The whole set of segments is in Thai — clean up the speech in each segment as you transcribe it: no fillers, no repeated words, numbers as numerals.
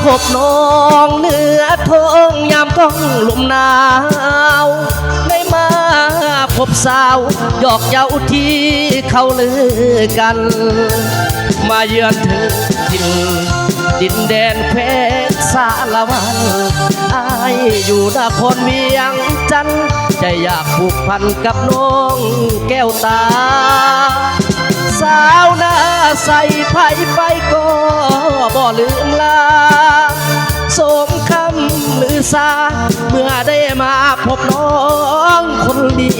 พบน้องเหนือทงยามก้องลมหนาวได้มาพบสาวหยอกเย้าที่เขาลือกันมาเยือนถึงดินแดนเพชรสารวันอายอยู่นครเวียงจันทร์ใจอยากผูกพันกับน้องแก้วตาสาวหน้าใสไผ่ไปก็บ่ลืมลาสมคำลือสาเมื่อได้มาพบน้องคนดี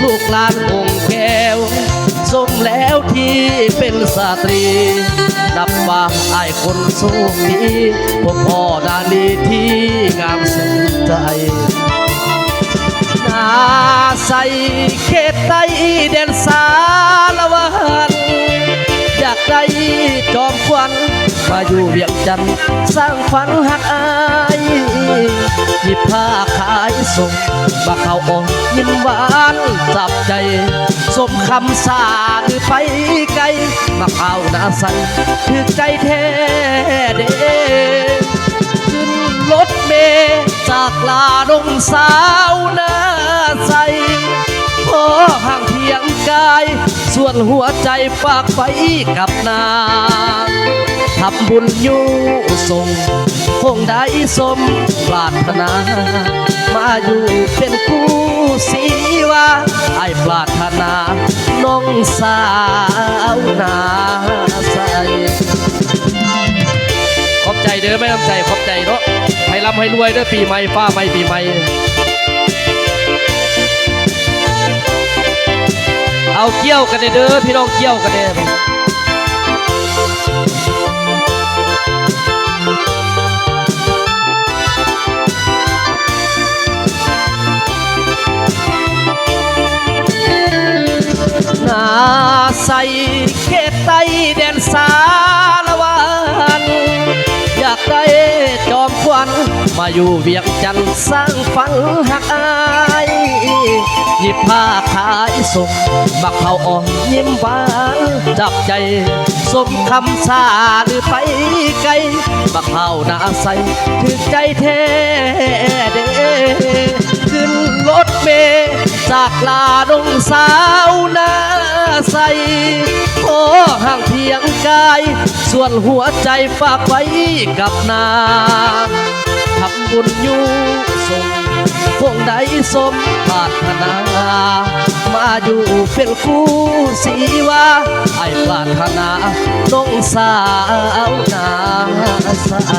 ลูกหลานองค์แก้วสมแล้วที่เป็นสตรีนับว่าอายคนโชคดีพบพ่อดาลีที่งามสุดใจนาใสเขตใต้แดนสารวันอยากได้จอมควันมาอยู่เวียงจันทร์สร้างฝันหักอายหยิบผ้าขายส่งมาเข้าอ่อนยิ้มหวานจับใจสมคำสาหรือไปไกลมาเข้าหน้าใสถึกใจแท้เด้ขึ้นรถเมล์จากลาดงสาวหน้าใสพอห่างเพียงกายส่วนหัวใจฝากไปกับนางทำบุญอยู่ส่งคงได้สมปรารถนามาอยู่เป็นคู่สีวาไอ้ปรารถนาน้องสาวนาใสขอบใจเด้อไม่ต้องใจขอบใจเนาะให้ร่ำให้รวยเด้อปีใหม่ฟ้าใหม่ปีใหม่เอาเกี่ยวกันเด้อพี่น้องเกี่ยวกันเด้อนาใสเขตใต้แดนสารวันอยากได้จอมควันมาอยู่เวียงจันทร์สร้างฝันหักอายหยิบผ้าขายส่งบักเขาอ่อนยิ้มหวานจับใจสมคำสาหรือไปไกลบักเขาหน้าใสถึกใจแท้เด้ขึ้นรถเมล์จากลาดงสาวหน้าใสโอ้ห่างเพียงกายส่วนหัวใจฝากไว้กับนางทำบุญอยู่ส่งคงได้สมปรารถนามาอยู่เป็นคู่สีวาไอ้ปรารถนาน้องสาวนาใส